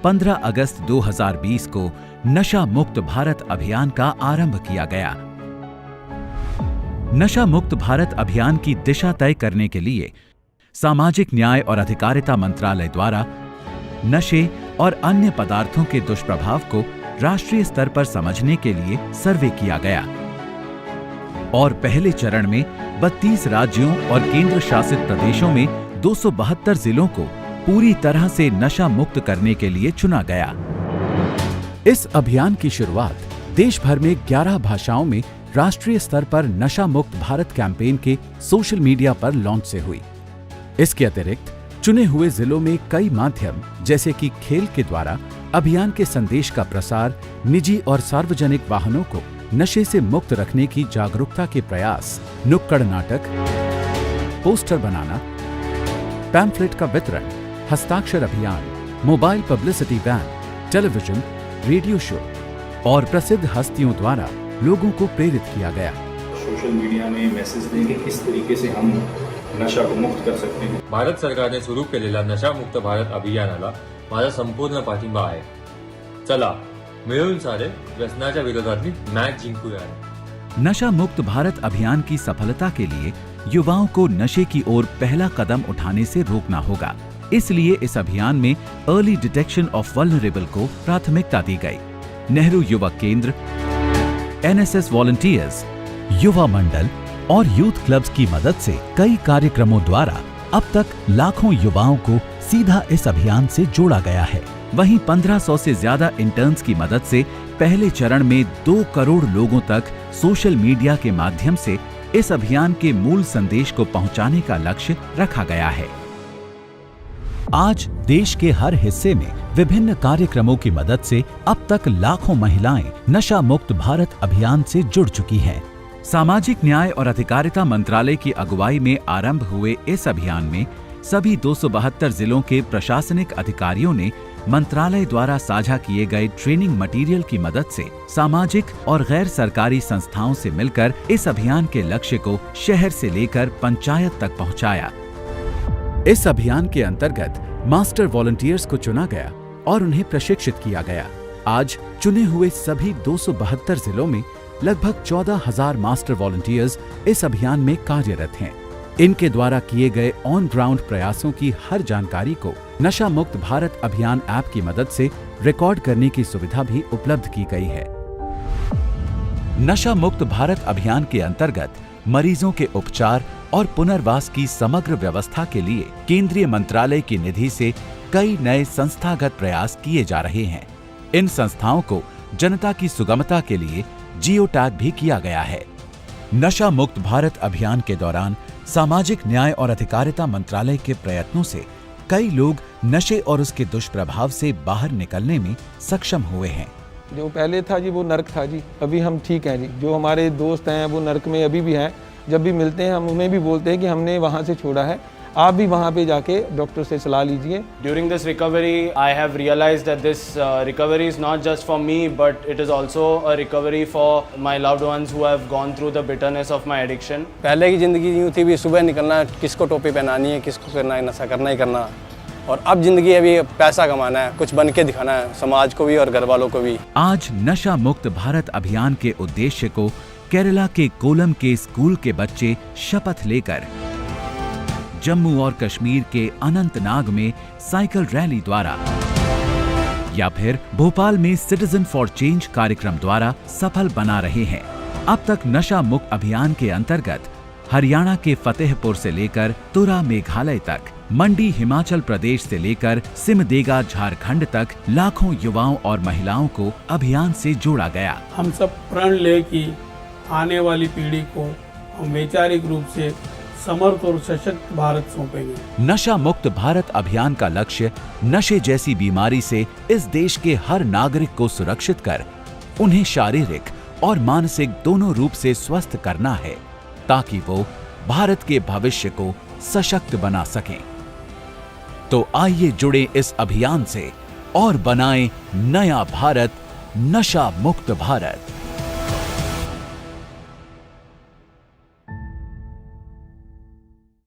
पंद्रह अगस्त 2020 को नशा मुक्त भारत अभियान का आरंभ किया गया। नशा मुक्त भारत अभियान की दिशा तय करने के लिए सामाजिक न्याय और अधिकारिता मंत्रालय द्वारा नशे और अन्य पदार्थों के दुष्प्रभाव को राष्ट्रीय स्तर पर समझने के लिए सर्वे किया गया और पहले चरण में 32 राज्यों और केंद्र शासित प्रदेशों में 272 जिलों को पूरी तरह से नशा मुक्त करने के लिए चुना गया। इस अभियान की शुरुआत देश भर में 11 भाषाओं में राष्ट्रीय स्तर पर नशा मुक्त भारत कैंपेन के सोशल मीडिया पर लॉन्च से हुई। इसके अतिरिक्त चुने हुए जिलों में कई माध्यम जैसे कि खेल के द्वारा अभियान के संदेश का प्रसार, निजी और सार्वजनिक वाहनों को नशे से मुक्त रखने की जागरूकता के प्रयास, नुक्कड़ नाटक, पोस्टर बनाना, पैम्फलेट का वितरण, हस्ताक्षर अभियान, mobile publicity van, television, radio show और प्रसिद्ध हस्तियों द्वारा लोगों को प्रेरित किया गया। सोशल मीडिया में मैसेज देंगे किस तरीके से हम नशा को मुक्त कर सकते हैं। भारत सरकारने सुरू केलेल्या नशा मुक्त भारत अभियानाला माझा संपूर्ण पाठिंबा आहे। चला मिळून सारे व्यसनाच्या विरोधातली मॅच जिंकूया। नशा मुक्त भारत अभियान की सफलता के लिए युवाओं को नशे की ओर पहला कदम उठाने से रोकना होगा। इसलिए इस अभियान में अर्ली डिटेक्शन ऑफ वल्नरेबल को प्राथमिकता दी गई। नेहरू युवक केंद्र, एनएसएस वॉलंटियर्स, युवा मंडल और यूथ क्लब्स की मदद से कई कार्यक्रमों द्वारा अब तक लाखों युवाओं को सीधा इस अभियान से जोड़ा गया है। वहीं 1500 से ज्यादा इंटर्न्स की मदद से पहले चरण में 2 करोड़ लोगों तक सोशल मीडिया के माध्यम से इस अभियान के मूल संदेश को पहुंचाने का लक्ष्य रखा गया है। आज देश के हर हिस्से में विभिन्न कार्यक्रमों की मदद से अब तक लाखों महिलाएं नशा मुक्त भारत अभियान से जुड़ चुकी हैं। सामाजिक न्याय और अधिकारिता मंत्रालय की अगुवाई में आरंभ हुए इस अभियान में सभी 272 जिलों के प्रशासनिक अधिकारियों ने मंत्रालय द्वारा साझा किए गए ट्रेनिंग मटेरियल की मदद से सामाजिक और गैर सरकारी संस्थाओं से मिलकर इस अभियान के लक्ष्य को शहर से लेकर पंचायत तक पहुंचाया। इस अभियान के अंतर्गत मास्टर वॉलंटियर्स को चुना गया और उन्हें प्रशिक्षित किया गया। आज चुने हुए सभी 272 जिलों में लगभग 14,000 मास्टर वॉलंटियर्स इस अभियान में कार्यरत हैं। इनके द्वारा किए गए ऑन ग्राउंड प्रयासों की हर जानकारी को नशा मुक्त भारत अभियान ऐप की मदद से रिकॉर्ड करने की सुविधा भी उपलब्ध की गई है। नशा मुक्त भारत अभियान के अंतर्गत मरीजों के उपचार और पुनर्वास की समग्र व्यवस्था के लिए केंद्रीय मंत्रालय की निधि से कई नए संस्थागत प्रयास किए जा रहे हैं। इन संस्थाओं को जनता की सुगमता के लिए जियो टैग भी किया गया है। नशा मुक्त भारत अभियान के दौरान सामाजिक न्याय और अधिकारिता मंत्रालय के प्रयत्नों से कई लोग नशे और उसके दुष्प्रभाव से बाहर निकलने में सक्षम हुए हैं। जो पहले था जी वो नर्क था जी, अभी हम ठीक हैं जी। जो हमारे दोस्त हैं वो नर्क में अभी भी हैं। जब भी मिलते हैं हम उन्हें भी बोलते हैं कि हमने वहाँ से छोड़ा है, आप भी वहाँ पे जाके डॉक्टर से सलाह लीजिए। During this recovery, I have realized that this recovery is not just for me, but it is also a recovery for my loved ones who have gone through the bitterness of my addiction. पहले की ज़िंदगी यूँ थी भी सुबह निकलना, किसको टोपी पहनानी है, किसको करना है, नशा करना ही करना। और अब जिंदगी अभी पैसा कमाना है, कुछ बन के दिखाना है समाज को भी और घर वालों को भी। आज नशा मुक्त भारत अभियान के उद्देश्य को केरला के कोलम के स्कूल के बच्चे शपथ लेकर जम्मू और कश्मीर के अनंतनाग में साइकिल रैली द्वारा या फिर भोपाल में सिटीजन फॉर चेंज कार्यक्रम द्वारा सफल बना रहे हैं। अब तक नशा मुक्त अभियान के अंतर्गत हरियाणा के फतेहपुर से लेकर तुरा मेघालय तक, मंडी हिमाचल प्रदेश से लेकर सिमदेगा झारखंड तक लाखों युवाओं और महिलाओं को अभियान से जोड़ा गया। हम सब प्रण ले कि आने वाली पीढ़ी को हम वैचारिक रूप से समर्थ और सशक्त भारत सौंपेंगे। नशा मुक्त भारत अभियान का लक्ष्य नशे जैसी बीमारी से इस देश के हर नागरिक को सुरक्षित कर उन्हें शारीरिक और मानसिक दोनों रूप से स्वस्थ करना है, ताकि वो भारत के भविष्य को सशक्त बना सकें। तो आइए जुड़े इस अभियान से और बनाएं नया भारत, नशा मुक्त भारत।